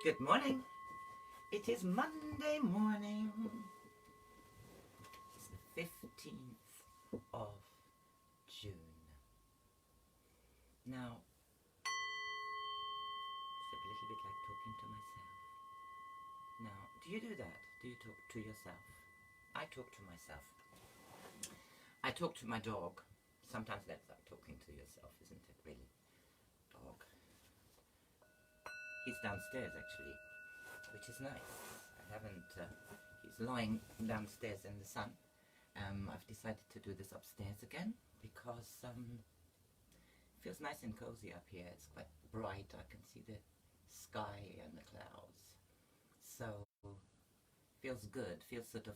Good morning. It is Monday morning. It's the 15th of June. Now, it's a little bit like talking to myself. Now, do you do that? Do you talk to yourself? I talk to myself. I talk to my dog. Sometimes that's like talking to yourself, isn't it, really? Dog. He's downstairs, actually, which is nice. I haven't, he's lying downstairs in the sun. I've decided to do this upstairs again because it feels nice and cozy up here. It's quite bright. I can see the sky and the clouds. So, feels good. Feels sort of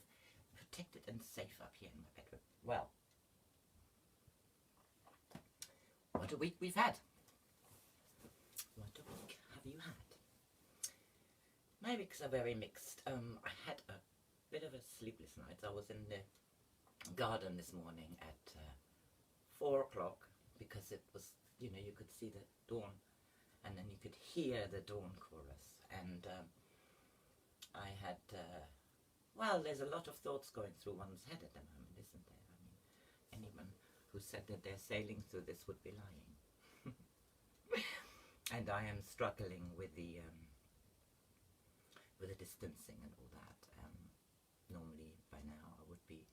protected and safe up here in my bedroom. Well, what a week we've had. What a week have you had? My weeks are very mixed. I had a bit of a sleepless night. I was in the garden this morning at 4 o'clock because it was, you know, you could see the dawn and then you could hear the dawn chorus. And I had, well, there's a lot of thoughts going through one's head at the moment, isn't there? I mean, anyone who said that they're sailing through this would be lying. And I am struggling with the distancing and all that. Normally by now I would be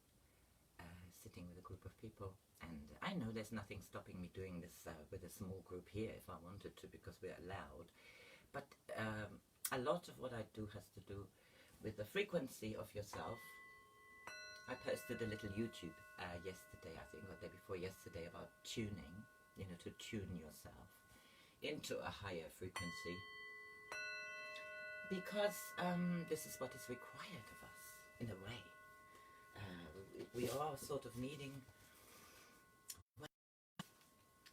sitting with a group of people, and I know there's nothing stopping me doing this with a small group here if I wanted to, because we're allowed. But a lot of what I do has to do with the frequency of yourself. I posted a little YouTube yesterday, I think, or the day before yesterday, about tuning, you know, to tune yourself into a higher frequency, because this is what is required of us, in a way. We are sort of needing, well,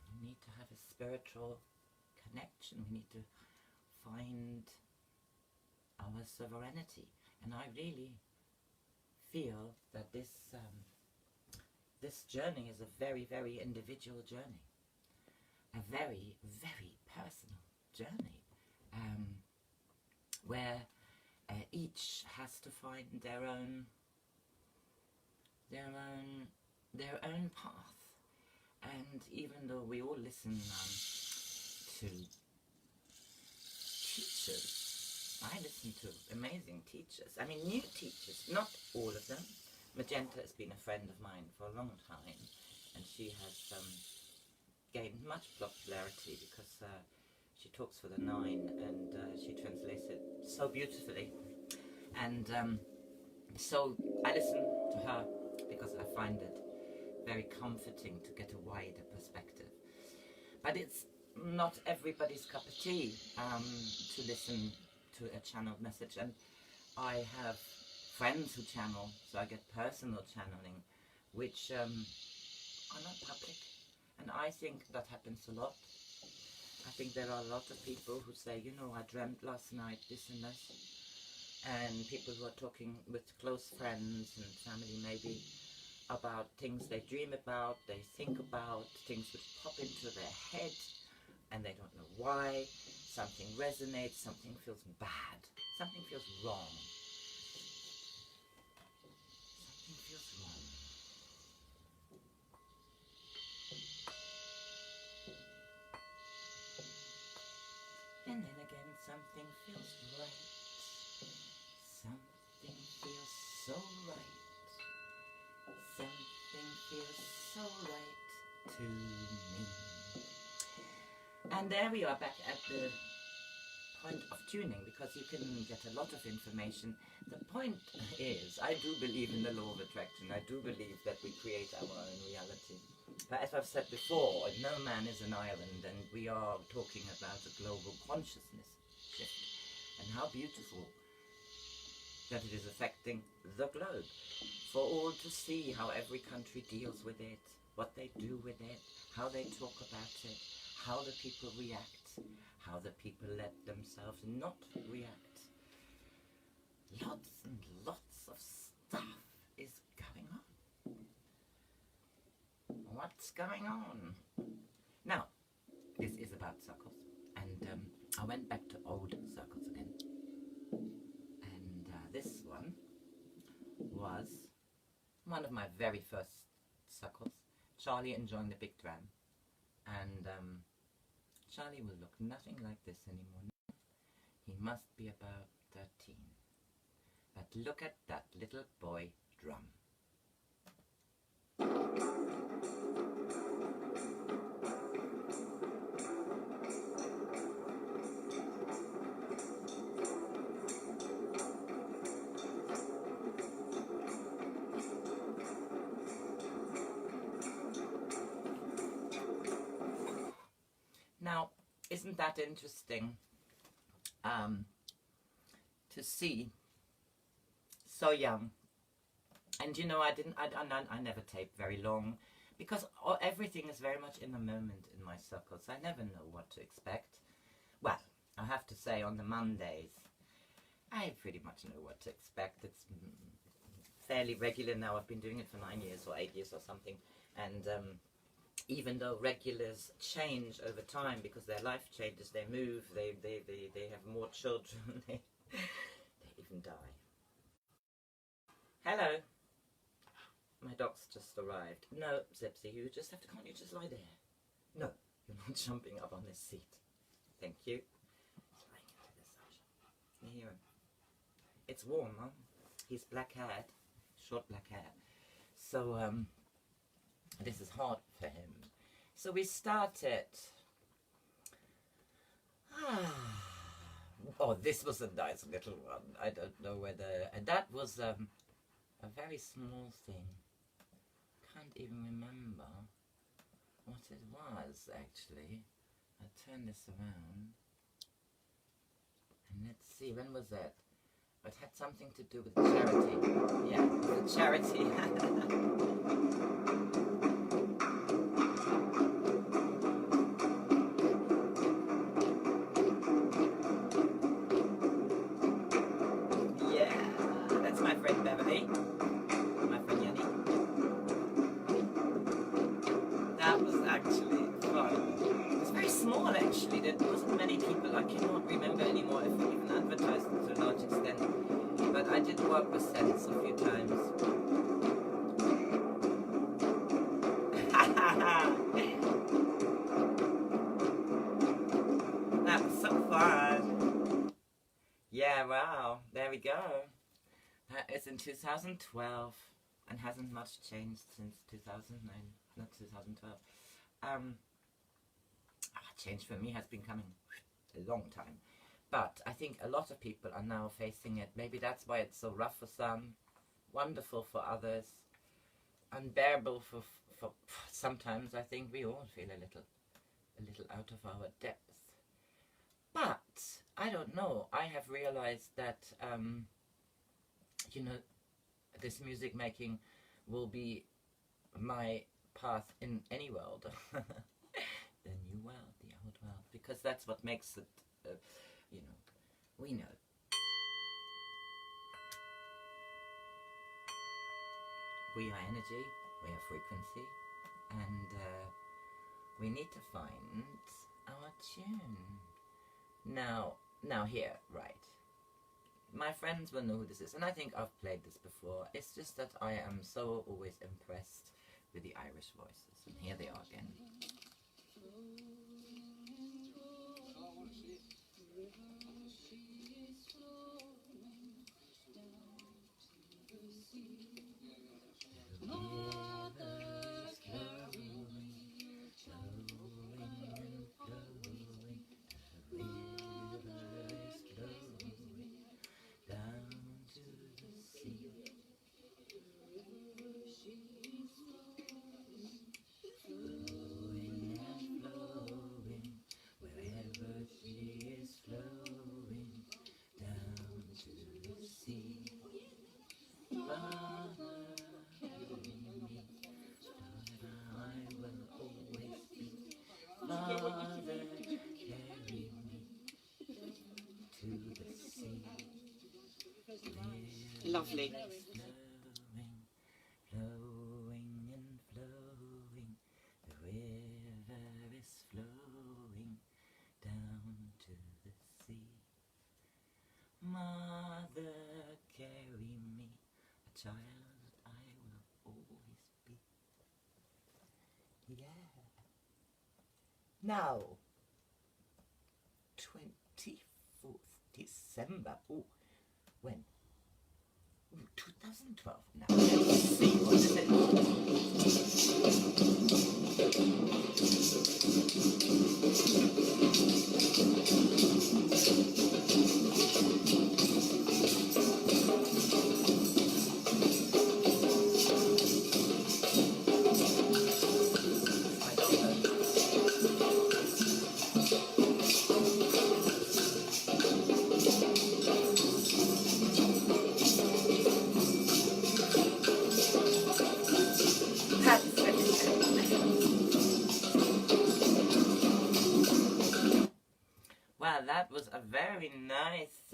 we need to have a spiritual connection. We need to find our sovereignty, and I really feel that this this journey is a very, very individual journey, a very, very personal journey, where each has to find their own path. And even though we all listen to teachers, I listen to amazing teachers. I mean, new teachers, not all of them. Magenta has been a friend of mine for a long time, and she has gained much popularity because she talks for the 9, and she translates it so beautifully. And so I listen to her because I find it very comforting to get a wider perspective. But it's not everybody's cup of tea to listen to a channeled message. And I have friends who channel, so I get personal channeling, which are not public. And I think that happens a lot. I think there are a lot of people who say, you know, I dreamt last night this and this. And people who are talking with close friends and family maybe about things they dream about, they think about, things which pop into their head and they don't know why. Something resonates, something feels bad, something feels wrong. Something feels wrong. And then again, something feels right. Something feels so right. Something feels so right to me. And there we are, back at the point of tuning, because you can get a lot of information. The point is, I do believe in the law of attraction. I do believe that we create our own reality. But as I've said before, no man is an island, and we are talking about a global consciousness shift. And how beautiful that it is affecting the globe, for all to see how every country deals with it, what they do with it, how they talk about it, how the people react, how the people let themselves not react. Lots and lots of stuff is going on. What's going on? Now, this is about circles, and I went back to old circles again. one of my very first circles. Charlie enjoying the big drum. And Charlie will look nothing like this anymore. He must be about 13. But look at that little boy drum. Now, isn't that interesting to see so young? And you know, I never tape very long because everything is very much in the moment in my circles. I never know what to expect. Well, I have to say on the Mondays, I pretty much know what to expect. It's fairly regular now. I've been doing it for 9 years or 8 years or something. And even though regulars change over time because their life changes, they move, they have more children, they even die. Hello. My dog's just arrived. No, Zipsy, you just have to, can't you just lie there? No, you're not jumping up on this seat. Thank you. He's lying into the sunshine. Can you hear him? It's warm, huh? He's black-haired, short black hair. So, this is hard for him. So we started. Oh, this was a nice little one. I don't know whether. And that was a very small thing. Can't even remember what it was actually. I'll turn this around. And let's see, when was that? It had something to do with charity. Yeah, the charity. Yeah, that's my friend Beverly. My friend Yanni. That was actually fun. It was very small actually. There wasn't many people. I cannot remember anymore if we even advertised it to a large extent. But I did work with Sense a few times. That was so fun. Yeah, wow. There we go. That is in 2012 and hasn't much changed since 2009. Not 2012. Change for me has been coming a long time. But I think a lot of people are now facing it. Maybe that's why it's so rough for some, wonderful for others, unbearable for sometimes. I think we all feel a little out of our depth. But I don't know. I have realized that you know, this music making will be my path in any world, the new world, the old world, because that's what makes it. You know, we know. We are energy, we are frequency, and we need to find our tune. Now here, right. My friends will know who this is, and I think I've played this before. It's just that I am so always impressed with the Irish voices, and here they are again. Lovely. Flowing and flowing, the river is flowing down to the sea. Mother, carry me, a child I will Now, 24th December. Oh, when? Ooh, 2012. Now, let's see what is it. Well, that was a very nice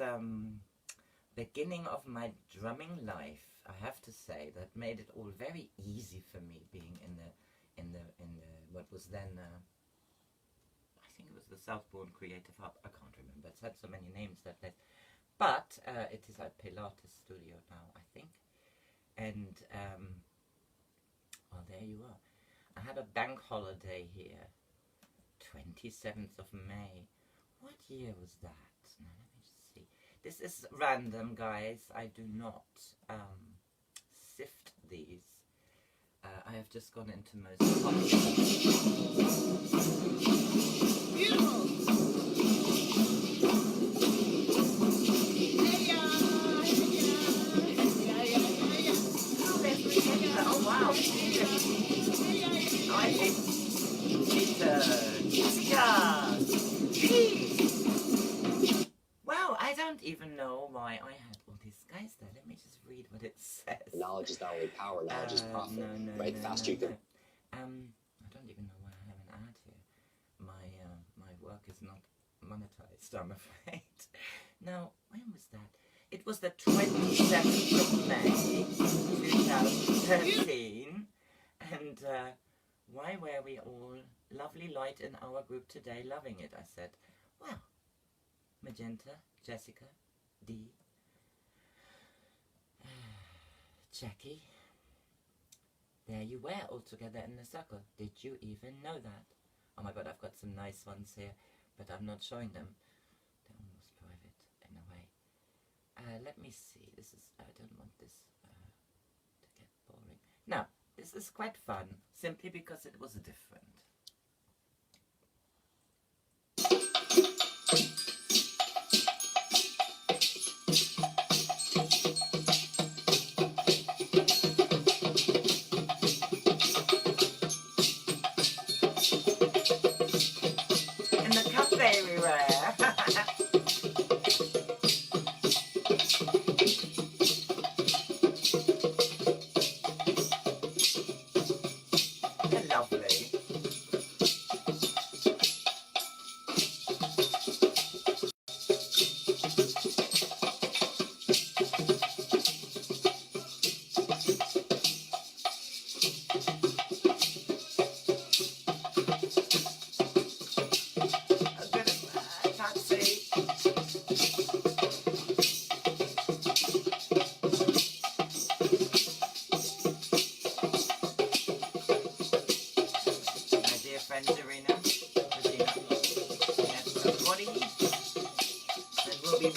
beginning of my drumming life. I have to say that made it all very easy for me, being in the what was then I think it was the Southbourne Creative Hub. I can't remember. It's had so many names, that place, but it is a Pilates studio now, I think. And well, there you are. I had a bank holiday here, 27th of May. What year was that? Now, let me just see. This is random, guys. I do not sift these. I have just gone into most popular. Beautiful. Oh, wow. I think wow, I don't even know why I had all these guys there. Let me just read what it says. Knowledge is not only power, knowledge is profit. No, right? The faster you can. I don't even know why I have an ad here. My work is not monetized, I'm afraid. Now, when was that? It was the 27th of May, 2013. And why were we all lovely light in our group today, loving it? I said, well, Magenta, Jessica, Dee, Jackie, there you were all together in the circle. Did you even know that? Oh my god, I've got some nice ones here, but I'm not showing them. They're almost private in a way. Let me see. This is, I don't want this to get boring. Now, this is quite fun, simply because it was different. In the cafe we were. Lovely.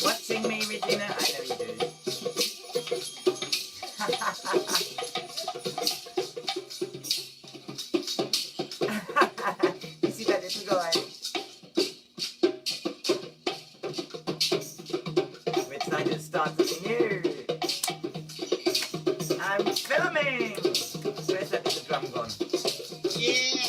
Watching me, Regina? I know you do. You see that little guy? We're trying to start something new. I'm filming! Where's that little drum gone? Yeah!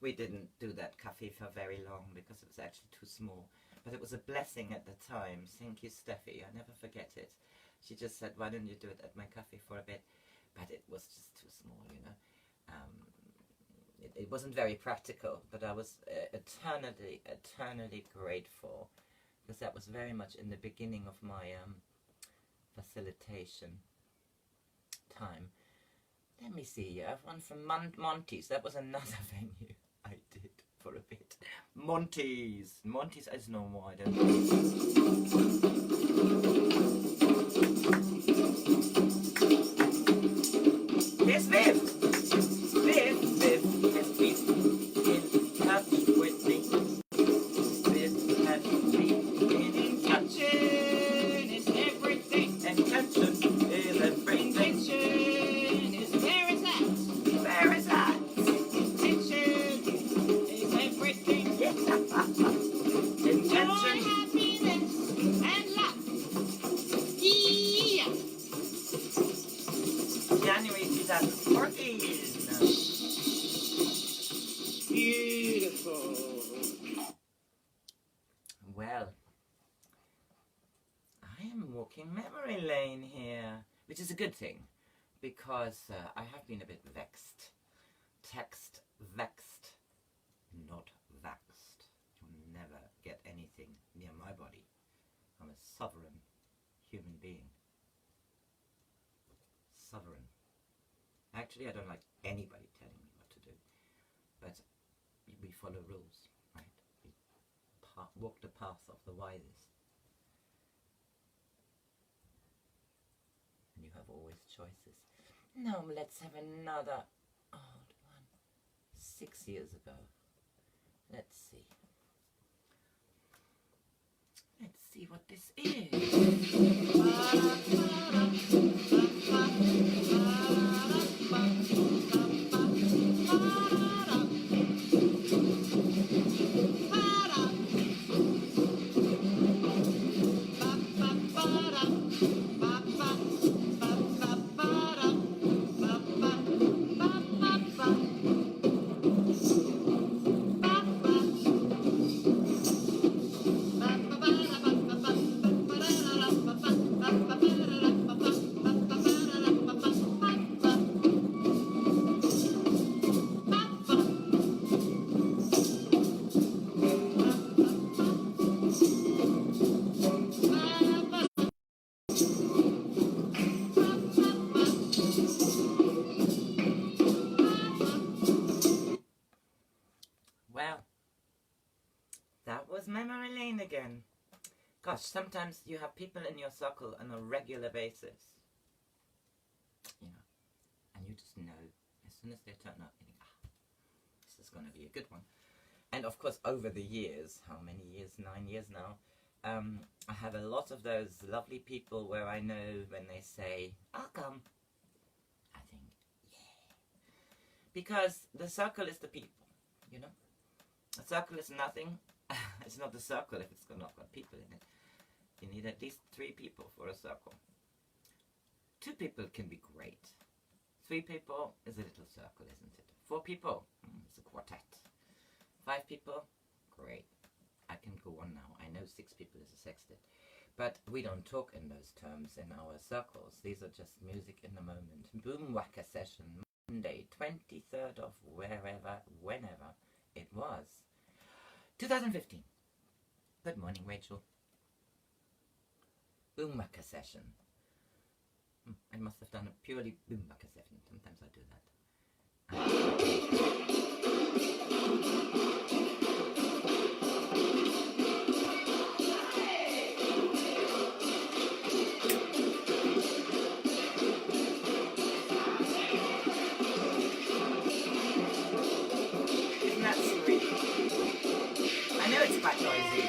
We didn't do that cafe for very long because it was actually too small. But it was a blessing at the time. Thank you, Steffi. I never forget it. She just said, why don't you do it at my cafe for a bit? But it was just too small, you know. It wasn't very practical, but I was eternally grateful because that was very much in the beginning of my facilitation time. Let me see, I have one from Monty's. That was another venue I did for a bit. Monty's, I don't know why I don't. Here's Viv! Viv has been in touch with me. Viv has been in touch. Intention is everything. Intention is everything. Intention is where it's at. Where is that? Intention is everything. Joy, Intention. happiness, and love. Yeah. January 2014. Beautiful. Well, I am walking memory lane here, which is a good thing, because I have been a bit vexed. Text vexed, not vaxed. You'll never get anything near my body. I'm a sovereign human being. Sovereign. Actually, I don't like anybody telling me what to do, but we follow rules, right? We walk the path of the wisest. And you have always choices. Now let's have another odd one. 6 years ago. Let's see. Let's see what this is. Well, that was memory lane again. Gosh, sometimes you have people in your circle on a regular basis, you know, and you just know as soon as they turn up, you think, this is going to be a good one. And of course, over the years, how many years? 9 years now, I have a lot of those lovely people where I know when they say, I'll come, I think, yeah. Because the circle is the people, you know. A circle is nothing. It's not a circle if it's not got people in it. You need at least 3 people for a circle. 2 people can be great. 3 people is a little circle, isn't it? 4 people, it's a quartet. 5 people, great. I can go on now. I know 6 people is a sextet. But we don't talk in those terms in our circles. These are just music in the moment. Boom Whacker session, Monday, 23rd of whenever it was. 2015. Good morning, Rachel. Boom Whacker session. I must have done a purely Boom Whacker session. Sometimes I do that. Isn't that sweet? I know it's quite noisy.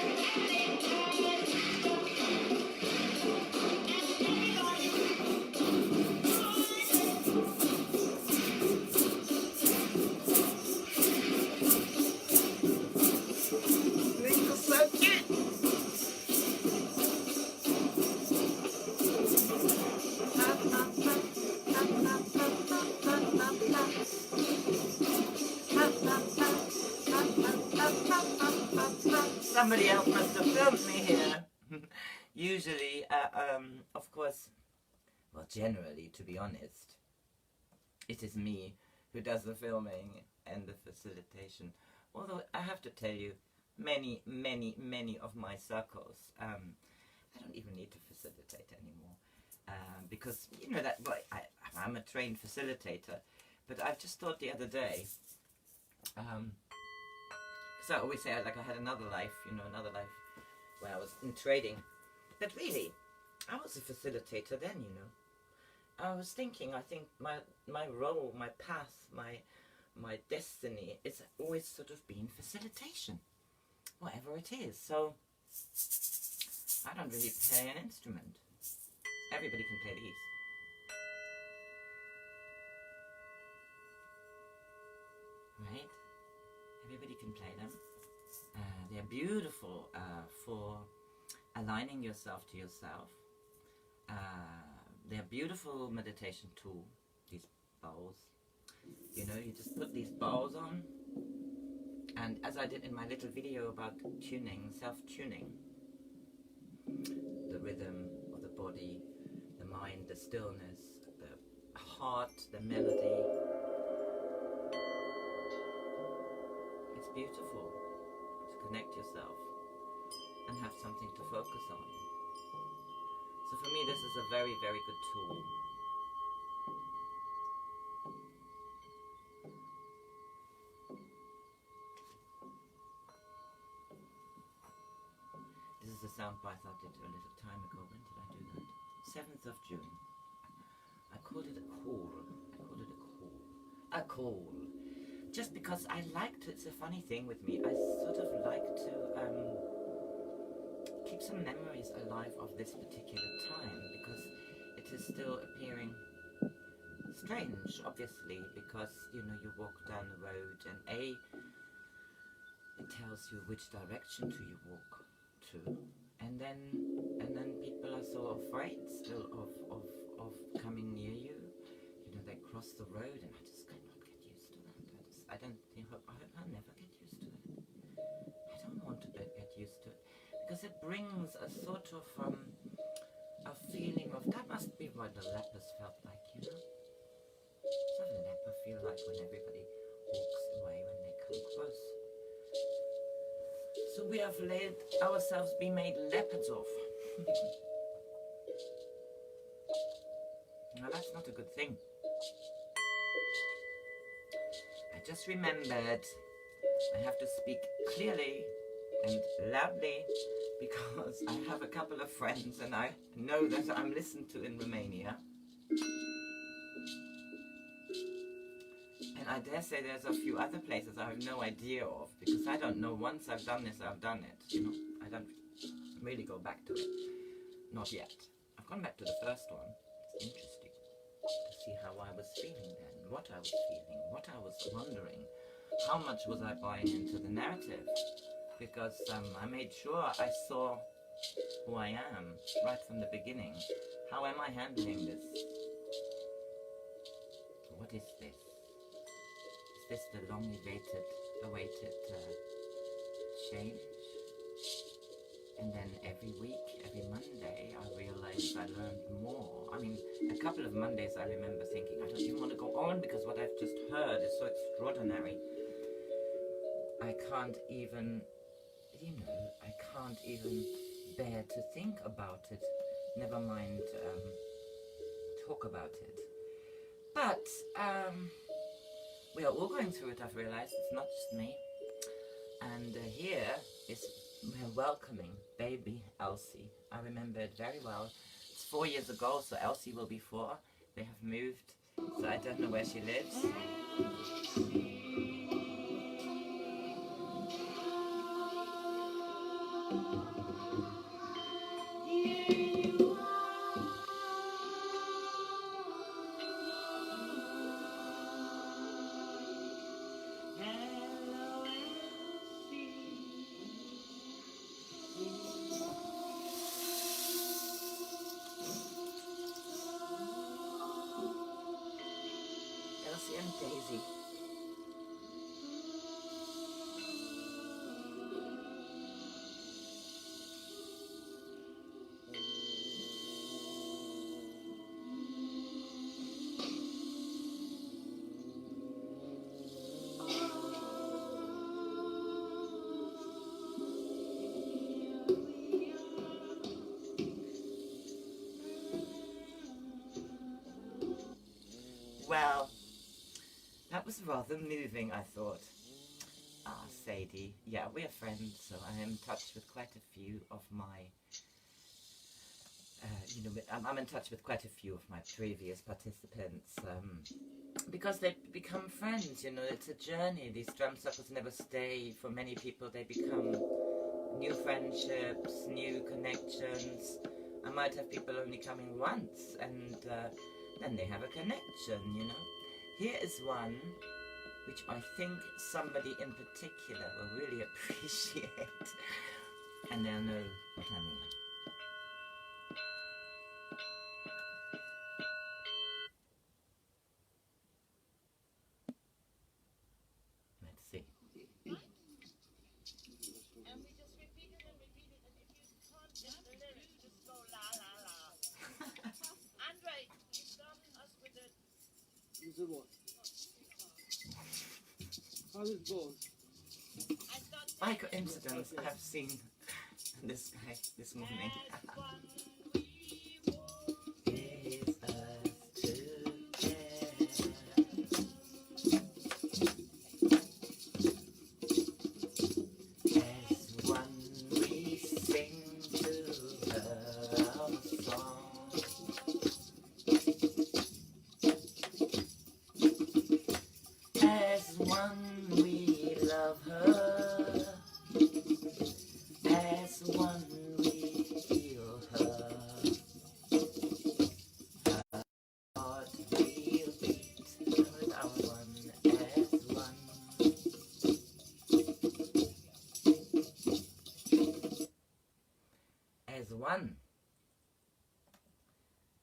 Somebody else must have filmed me here. Usually, of course, well, generally, to be honest, it is me who does the filming and the facilitation. Although, I have to tell you, many of my circles. I don't even need to facilitate anymore because you know that. Well, I'm a trained facilitator, but I've just thought the other day. Because I always say like I had another life, you know, another life where I was in trading. But really, I was a facilitator then, you know. I was thinking, I think my role, my path, my destiny is always sort of been facilitation, whatever it is. So I don't really play an instrument. Everybody can play these. Right? Everybody can play them. They're beautiful for aligning yourself to yourself. They're beautiful meditation tool, these bowls. You know, you just put these bowls on, and as I did in my little video about tuning, self-tuning, the rhythm of the body, the mind, the stillness, the heart, the melody. It's beautiful to connect yourself and have something to focus on. So for me, this is a very, very good tool. This is a soundbite I did a little time ago. When did I do that? 7th of June. I called it a call. A call. Just because I like to, it's a funny thing with me, I sort of like to keep some memories alive of this particular time, because it is still appearing strange, obviously, because, you know, you walk down the road and it tells you which direction to you walk to, and then people are so afraid still of coming near you. You know, they cross the road, and I just cannot get used to that. I don't think, I hope I'll never get used to that. I don't want to get used to it, because it brings a sort of a feeling of, that must be what the lepers felt like, you know. What does a leper feel like when everybody walks away when they come close? So we have let ourselves be made leopards of. Now that's not a good thing. I just remembered I have to speak clearly and loudly, because I have a couple of friends and I know that I'm listened to in Romania. And I dare say there's a few other places I have no idea of, because I don't know, once I've done this, I've done it, you know. I don't really go back to it. Not yet. I've gone back to the first one. It's interesting to see how I was feeling then, what I was feeling, what I was wondering. How much was I buying into the narrative? Because I made sure I saw who I am right from the beginning. How am I handling this? What is this? Is this the long-awaited change? And then every week, every Monday, I realized I learned more. I mean, a couple of Mondays I remember thinking, I don't even want to go on, because what I've just heard is so extraordinary. I can't even, you know, I can't even bear to think about it. Never mind talk about it. But we are all going through it, I've realized. It's not just me. And here is we're welcoming baby Elsie. I remember it very well. It's 4 years ago, so Elsie will be 4. They have moved, so I don't know where she lives. Elsie and Daisy. was rather moving, I thought. Ah, Sadie. Yeah, we're friends, so I am in touch with quite a few of my, I'm in touch with quite a few of my previous participants, because they become friends, you know, it's a journey. These drum circles never stay. For many people, they become new friendships, new connections. I might have people only coming once, and then they have a connection, you know. Here is one which I think somebody in particular will really appreciate, and they'll know what I mean. Let's see. And we just repeat it and repeat it, and if you can't get the lyrics, just go la la la. Andre, you start us with it. Is it what? How it goes? I start By coincidence, I have seen this guy this morning. as one we walk. Is us together. As one we sing to her our song. As one we love her. As one we feel her. Her heart will beat with our one as one. As one.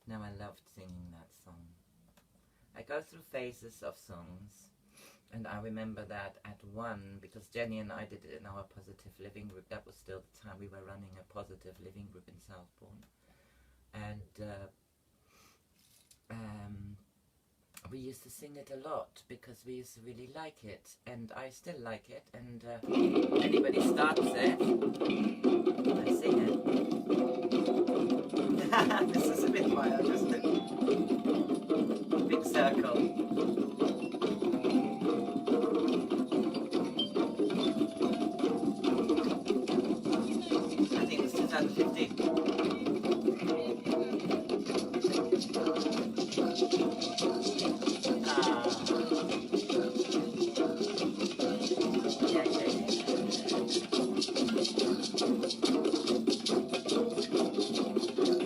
Now I loved singing that song. I go through phases of songs, and I remember that at one, because Jenny and I did it in our positive living group. That was still the time we were running a positive living group in Southbourne, and we used to sing it a lot because we used to really like it, and I still like it. And anybody starts it, I sing it. This is a bit wild, isn't it? Big circle. I think it was 2015.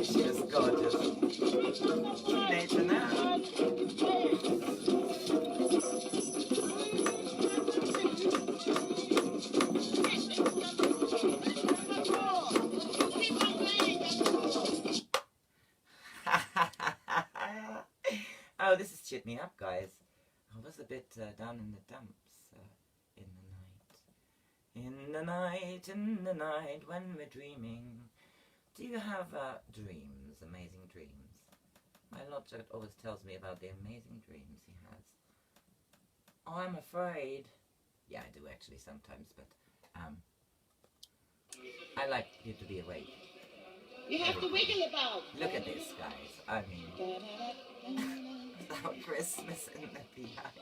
She is gorgeous. Teenager now. Oh, this is cheered me up, guys. I was a bit down in the dumps in the night, in the night when we're dreaming. Do you have dreams, amazing dreams? My Lodger always tells me about the amazing dreams he has. Oh, I'm afraid. Yeah, I do actually sometimes, but I like you to be awake. You have to wiggle about. Look at this, guys. I mean, our Christmas in the behind.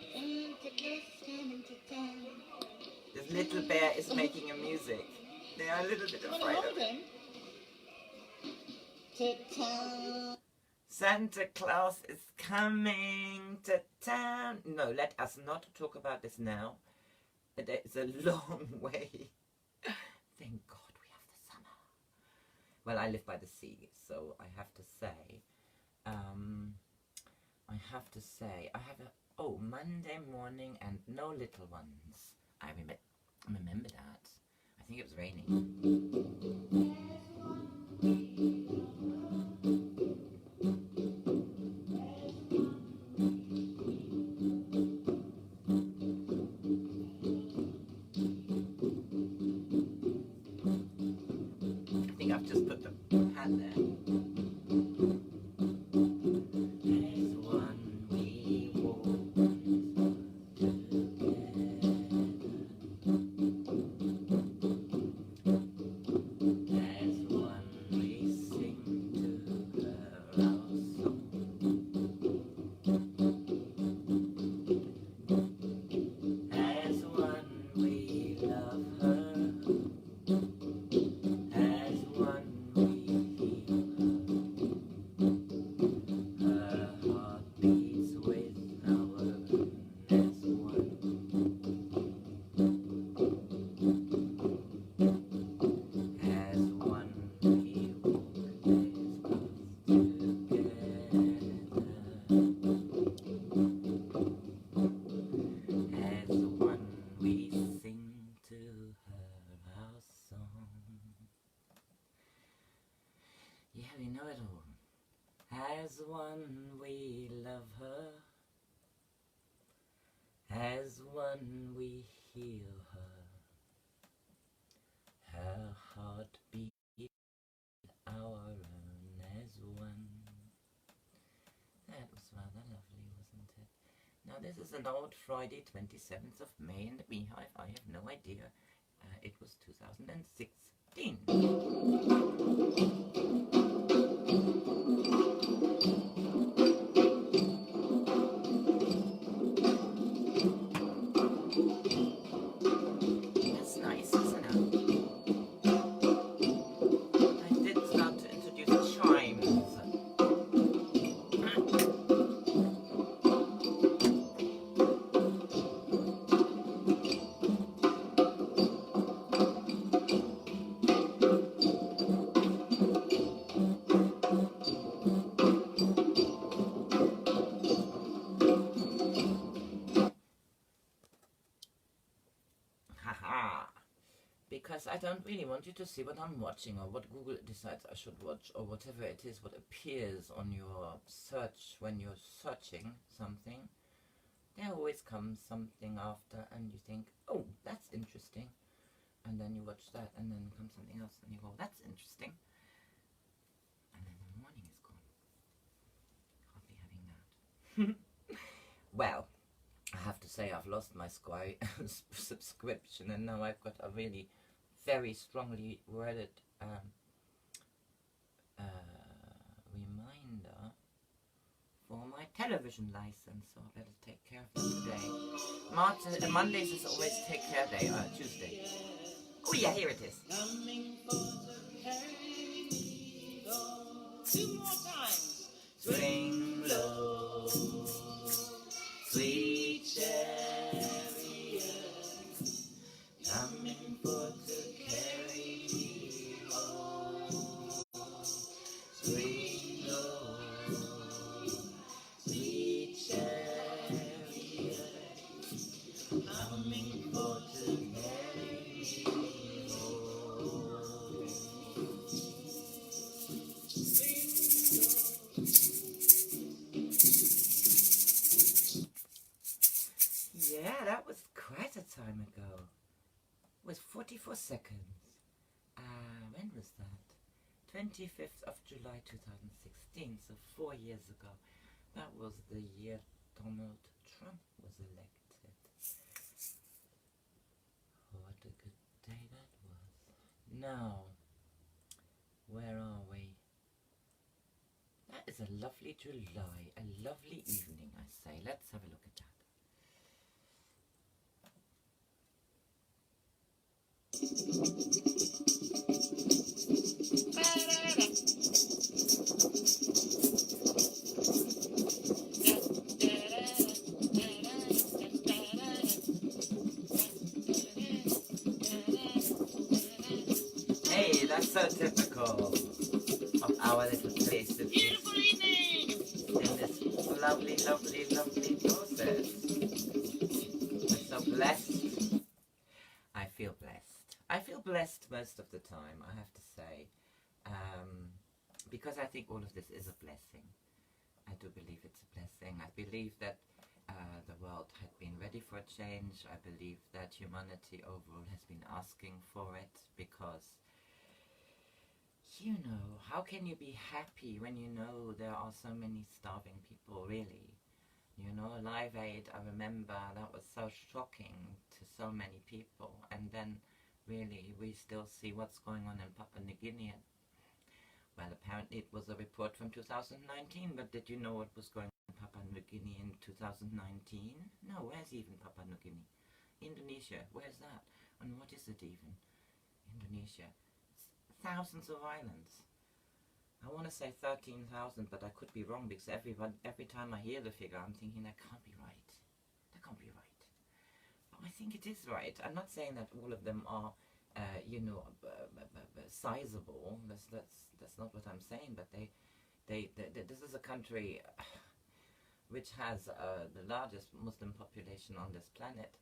This little bear is making a music. They are a little bit afraid of it. Santa Claus is coming to town. No, let us not talk about this now. It's a long way. Thank God we have the summer. Well, I live by the sea, so I have to say, I have a, Monday morning and no little ones. I remember that. I think it was raining. I think I've just put the hat there. There's one we walk together. There's one we one we love her, as one we heal her, her heart beat our own as one. That was rather lovely, wasn't it? Now this is an old Friday, 27th of May in the Beehive. I have no idea. It was 2016. That's nice, isn't it? I did start to introduce chimes. Haha. Because I don't really want you to see what I'm watching or what Google decides I should watch or whatever it is, what appears on your search when you're searching something. There always comes something after and you think, oh, that's interesting. And then you watch that and then comes something else and you go, that's interesting. And then the morning is gone. Can't be having that. Well, I have to say I've lost my Sky subscription and now I've got a really very strongly worded reminder for my television license, so I better take care of that today. Mondays is always take care day, Tuesday. Oh yeah, here it is. Two more times. Swing low, sweet chariot, coming for to carry me home. Swing low, sweet chariot, coming for to carry me home. Yeah, that was quite a time ago. It was 44 seconds. When was that? 25th of July 2016, so 4 years ago. That was the year Donald Trump was elected. What a good day that was. Now, where are we? That is a lovely July, a lovely evening, I say. Let's have a look at that. Hey, that's so typical of our little place in Beautiful evening. this lovely, lovely, lovely process. I'm so blessed. I feel blessed. I feel blessed most of the time, I have to say, because I think all of this is a blessing. I do believe it's a blessing. I believe that the world had been ready for a change. I believe that humanity overall has been asking for it because, you know, how can you be happy when you know there are so many starving people, really? You know, Live Aid, I remember that was so shocking to so many people, and then really we still see what's going on in Papua New Guinea. Well, apparently it was a report from 2019, but did you know what was going on in Papua New Guinea in 2019? No, where's even Papua New Guinea? Indonesia, where's that? And what is it even? Indonesia. Thousands of islands. I want to say 13,000, but I could be wrong because every time I hear the figure, I'm thinking that can't be right. That can't be right. But I think it is right. I'm not saying that all of them are, you know, sizable. That's not what I'm saying. But this is a country which has the largest Muslim population on this planet,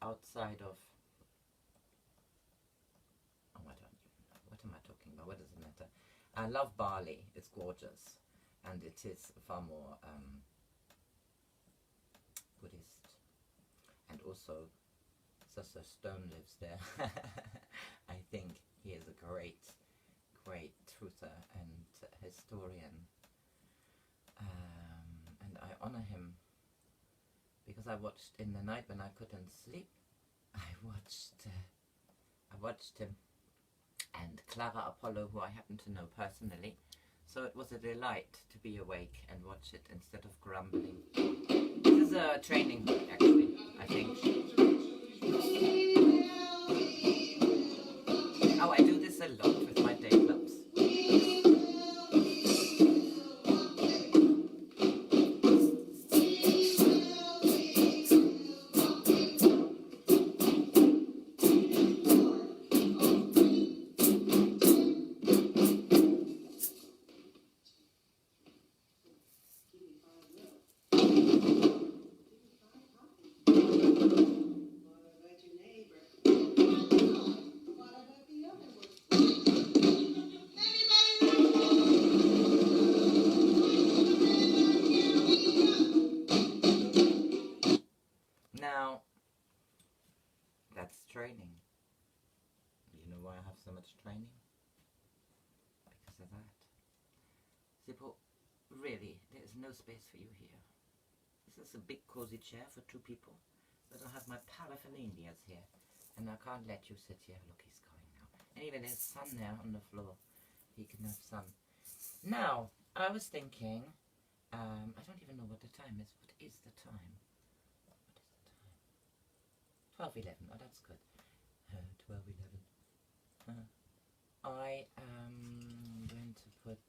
outside of. Oh, what am I talking about? What does it matter? I love Bali. It's gorgeous. and it is far more Buddhist, and also Sister Stone lives there. I think he is a great truther and historian, and I honor him because I watched in the night when I couldn't sleep. I watched him and Clara Apollo, who I happen to know personally. So it was a delight to be awake and watch it instead of grumbling. This is a training, actually, I think. Oh, I do this a lot with my day clubs. Now, that's training. You know why I have so much training? Because of that. Zippo, really, there is no space for you here. This is a big cozy chair for 2 people, but I have my paraphernalias here, and I can't let you sit here. Look, he's going now. Anyway, there's sun there on the floor. He can have sun. Now, I was thinking, I don't even know what the time is. What is the time? 12:11. Oh, that's good. 12:11. I am going to put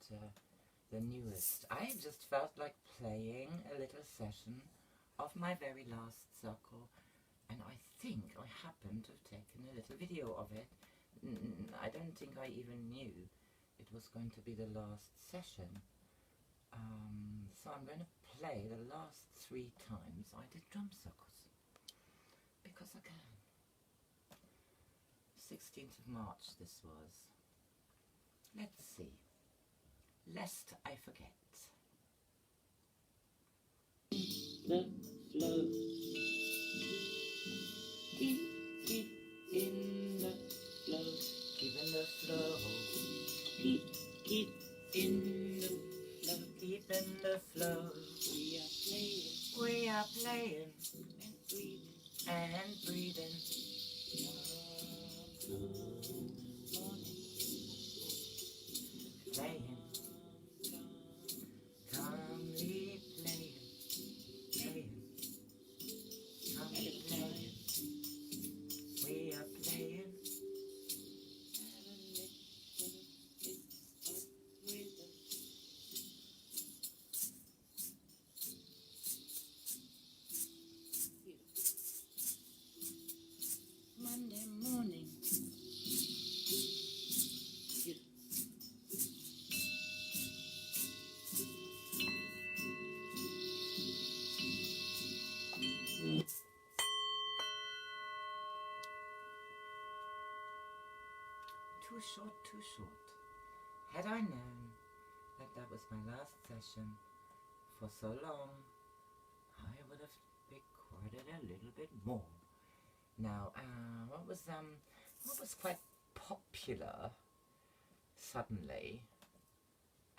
the newest. I just felt like playing a little session of my very last circle, and I think I happen to have taken a little video of it. I don't think I even knew it was going to be the last session. So I'm going to play the last 3 times I did drum circles. Because I can. 16th of March this was. Let's see. Lest I forget. The flow. Keep in the flow. Keep in the flow. Keep in the flow. Keep in the flow. We are playing. And breathing. And breathing. Playing. Calmly playing. Playing. Calmly playing. We are playing. Monday morning. Too short. Had I known that that was my last session for so long, I would have recorded a little bit more. Now, what was quite popular suddenly,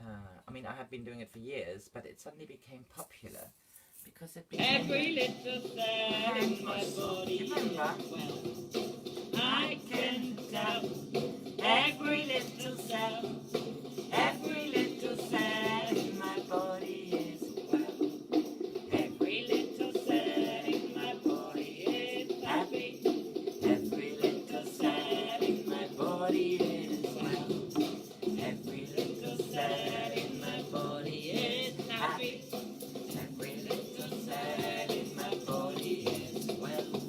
I mean, I have been doing it for years, but it suddenly became popular because it became Every little cell in my body is well. I can tell. Every little cell in my body is well. Every little cell in my body is happy. Every little cell in my body is well. Every little cell in my body is happy. Every little cell in my body is well.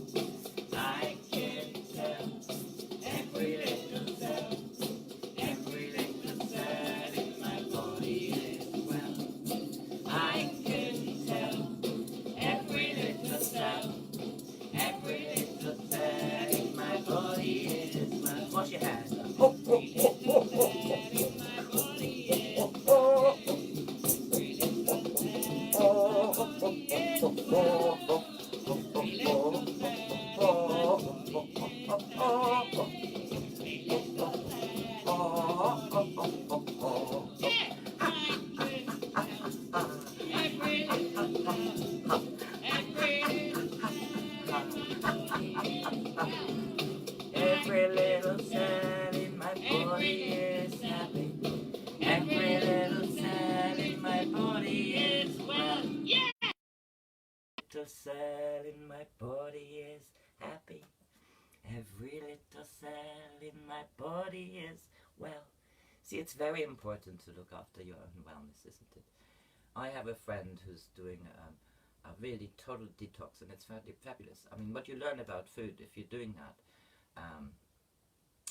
I Every little cell in my body is happy. Every little cell in my body is well. Yeah! Little cell in my body is happy. Every little cell in my body is well. See, it's very important to look after your own wellness, isn't it? I have a friend who's doing a really total detox, and it's fabulous. I mean, what you learn about food if you're doing that,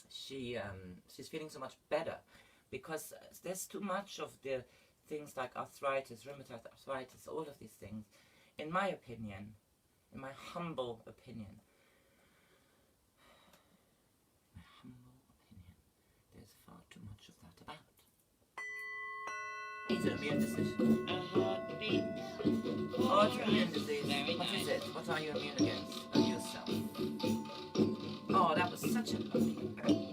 she's feeling so much better, because there's too much of the things like arthritis, rheumatoid arthritis, all of these things. In my opinion, in my humble opinion, there's far too much of that about. Autoimmune disease. A heartbeat. Autoimmune disease. What is it? What are you immune against? Of yourself. Oh, that was such a lovely comparison.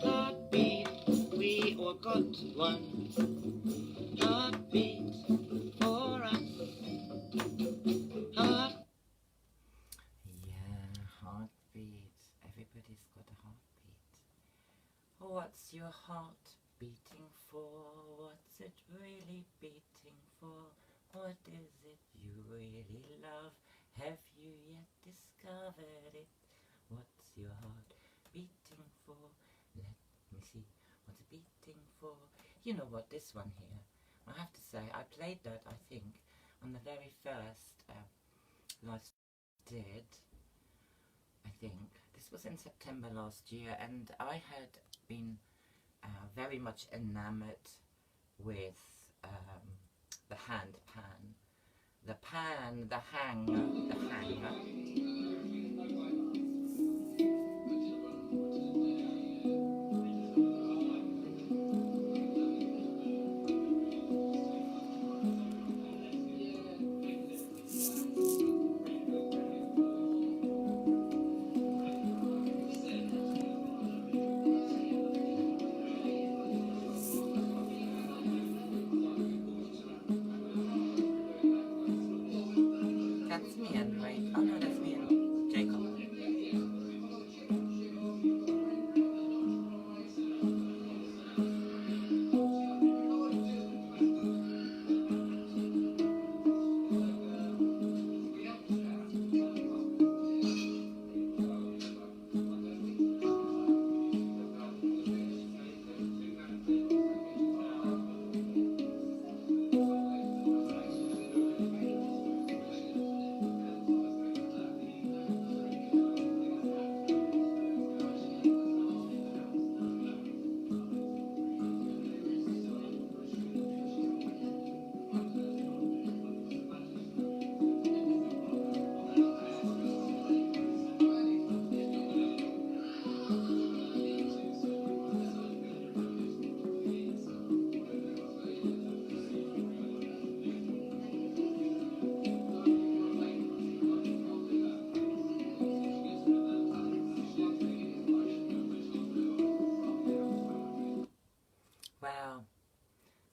Heartbeat, we all got one. Heartbeat for us. Yeah, heartbeat. Everybody's got a heartbeat. What's your heart beating for? What's it really beating for? What is it you really love? Have you yet discovered it? What's your heart beating for? Let me see. What's it beating for? You know what, this one here, I have to say, I played that, I think, on the very first live did, I think. This was in September last year, and I had been very much enamored with the hand pan. The pan, the hanger, the hanger. That's me and right. Oh no, that's me and Jacob. Wow,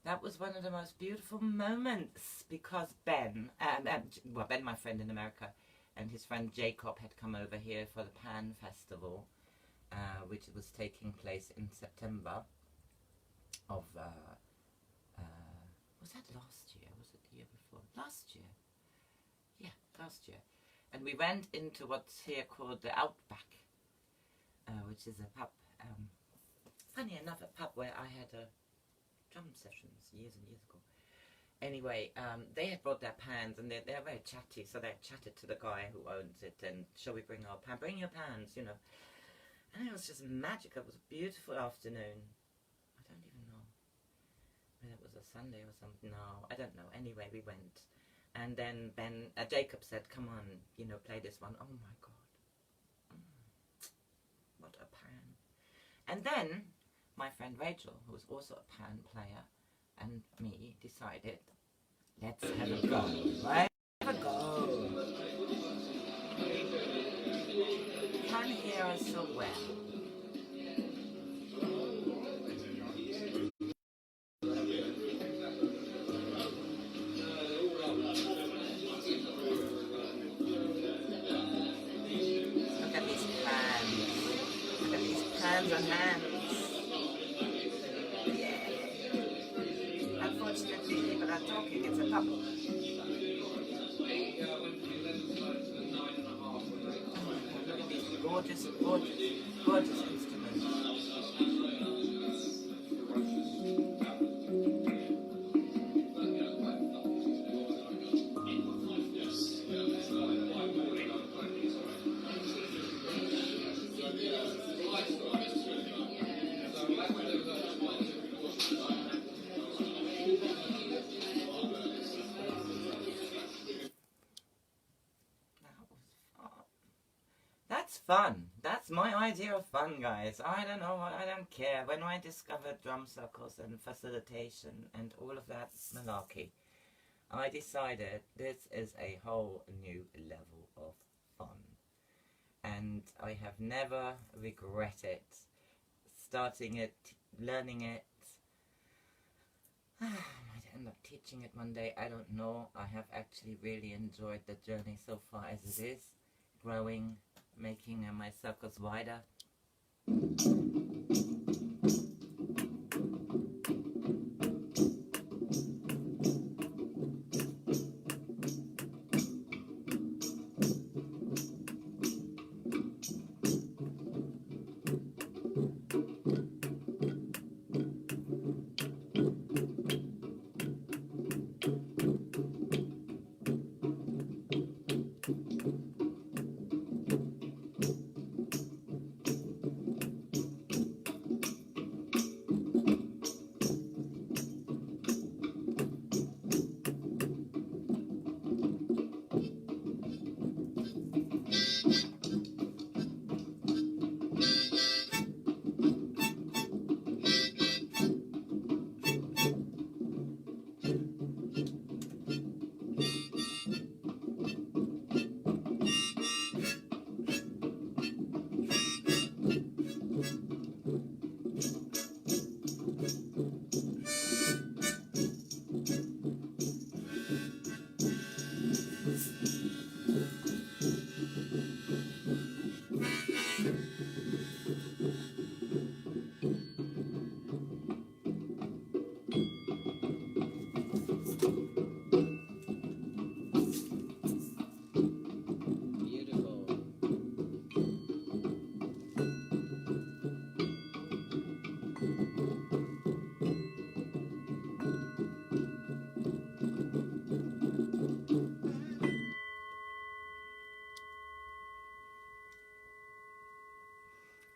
that was one of the most beautiful moments, because Ben, Ben, my friend in America, and his friend Jacob had come over here for the Pan Festival, which was taking place in September of, was that last year? Was it the year before? Last year. Yeah, last year. And we went into what's here called the Outback, which is a pub, funny enough, a pub where I had a drum sessions years and years ago. Anyway, they had brought their pans, and they're very chatty, so they chatted to the guy who owns it, and shall we bring our pan? Bring your pans, you know. And it was just magical. It was a beautiful afternoon. I don't even know whether it was a Sunday or something. No, I don't know. Anyway, we went. And then Jacob said, come on, you know, play this one. Oh my God. And then my friend Rachel, who was also a pan player, and me decided, let's have a go, right? Have a go. Can hear us so well. Look at these pans. Look at these pans and hands. Yeah. Unfortunately, people are talking. It's a couple. Look at these gorgeous, gorgeous, gorgeous instruments. That's fun. That's my idea of fun, guys. I don't know. I don't care. When I discovered drum circles and facilitation and all of that malarkey, I decided this is a whole new level of fun. And I have never regretted starting it, learning it. I might end up teaching it one day. I don't know. I have actually really enjoyed the journey so far as it is. Growing, making my circles wider.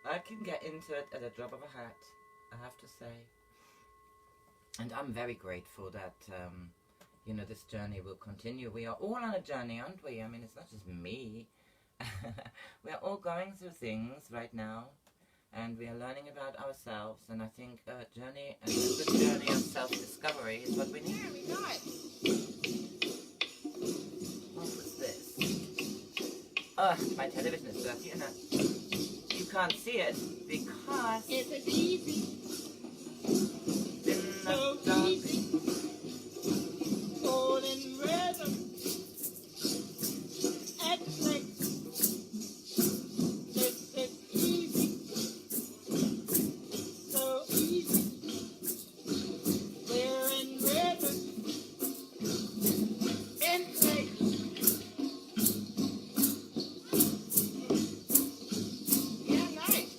I can get into it at a drop of a hat, I have to say. And I'm very grateful that, you know, this journey will continue. We are all on a journey, aren't we? I mean, it's not just me. We are all going through things right now, and we are learning about ourselves, and I think a journey, a good journey of self-discovery is what we need. Very nice. What was this? Oh, my television is dirty, and you can't see it because It's as easy, it's in the so dark. easy. All in rhythm. Excellent. This is easy, so easy. We're in rhythm. In place. Yeah, nice.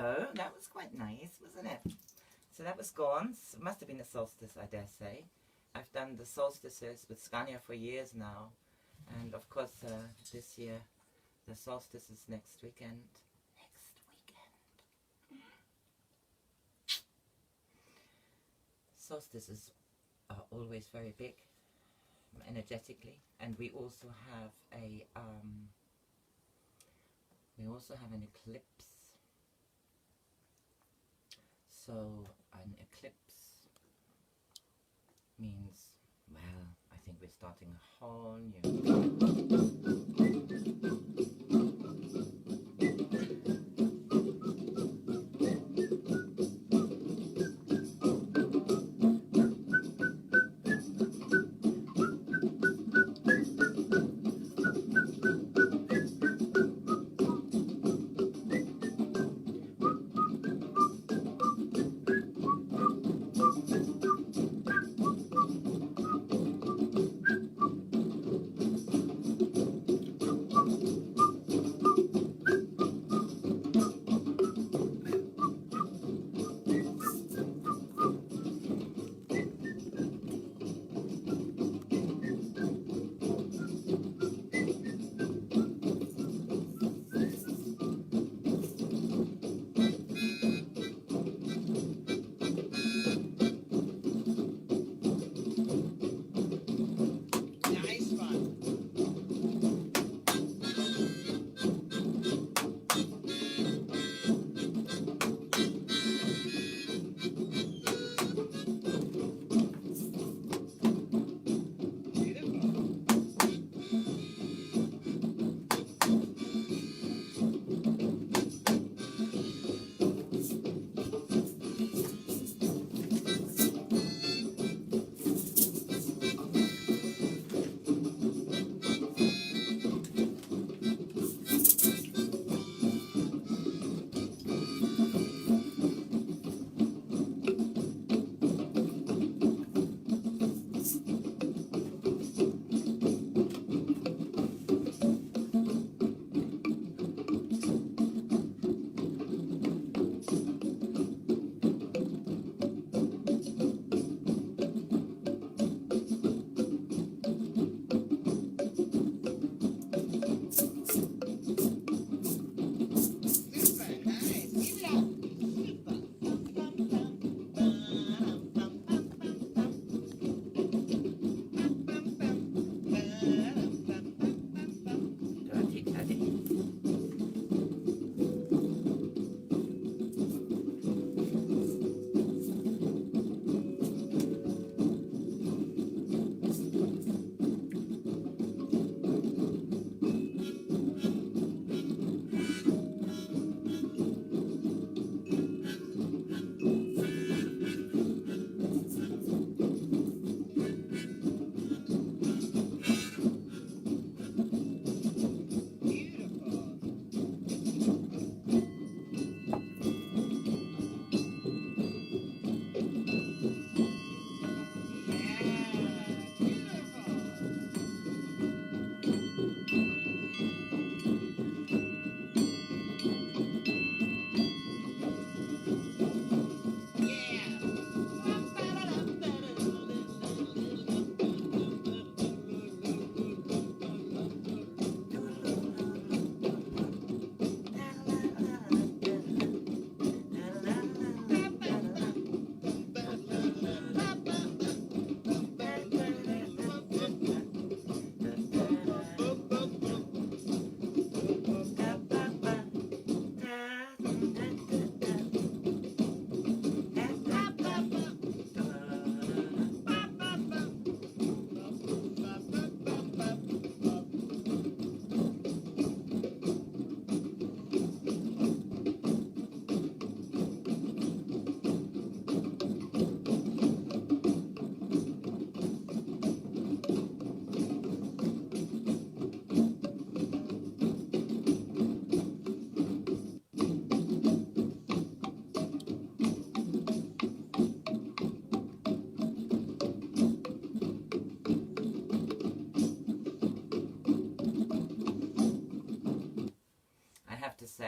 So that was quite nice, wasn't it? So that was gone. It must have been the solstice, I dare say. I've done the solstices with Scania for years now. And of course, this year, the solstice is next weekend. Solstices are always very big, energetically, and we also have an eclipse. So an eclipse means, well, I think we're starting a whole new.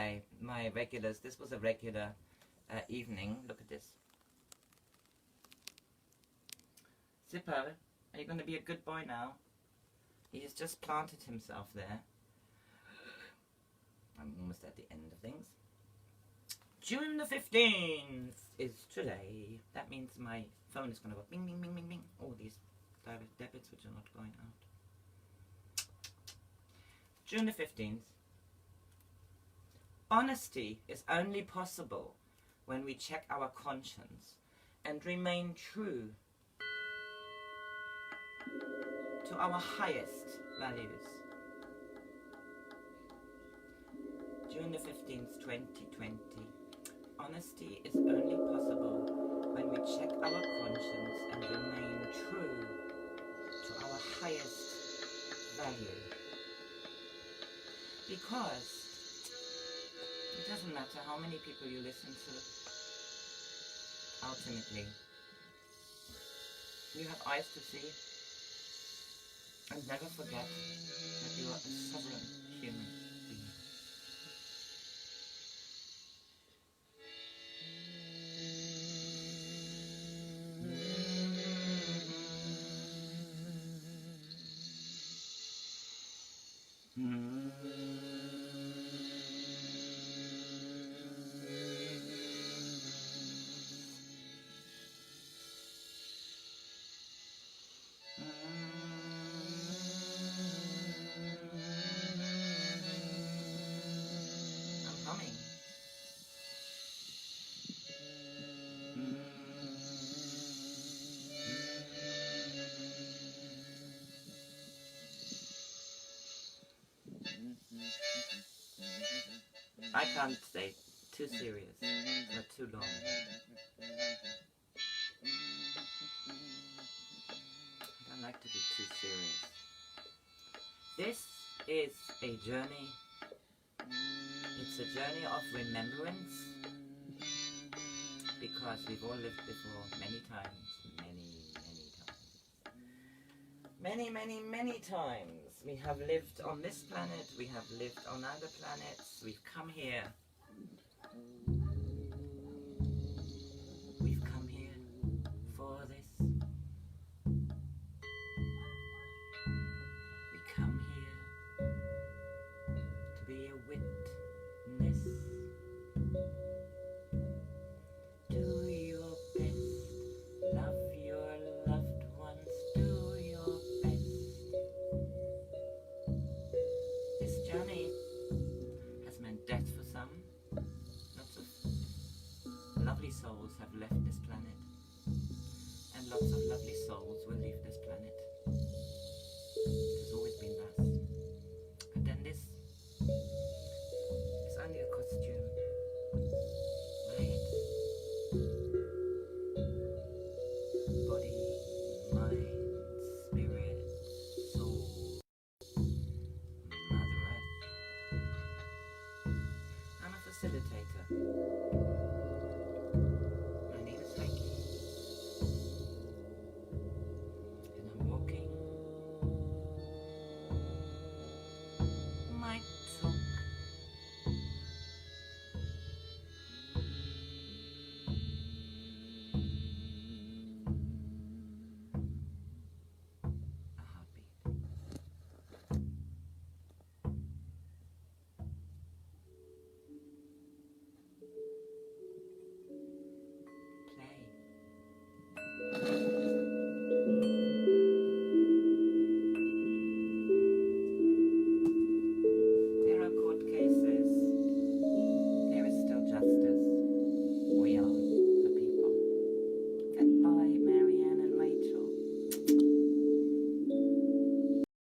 today. My regulars. This was a regular evening. Look at this. Zippo, are you going to be a good boy now? He has just planted himself there. I'm almost at the end of things. June the 15th is today. That means my phone is going to go bing, bing, bing, bing, bing. All these direct debits which are not going out. June the 15th. Honesty is only possible when we check our conscience and remain true to our highest values. June the 15th, 2020. Honesty is only possible when we check our conscience and remain true to our highest value. Because it doesn't matter how many people you listen to, ultimately, you have eyes to see, and never forget that you are a sovereign human being. I'm humming. I can't stay too serious for too long. I don't like to be too serious. This is a journey. It's a journey of remembrance, because we've all lived before many times. Many times. We have lived on this planet, we have lived on other planets, we've come here. We've come here for this. We come here to be a witness. Do your best, love your loved ones, do your best. This journey has meant death for some. Lots of lovely souls have left this planet, and lots of lovely souls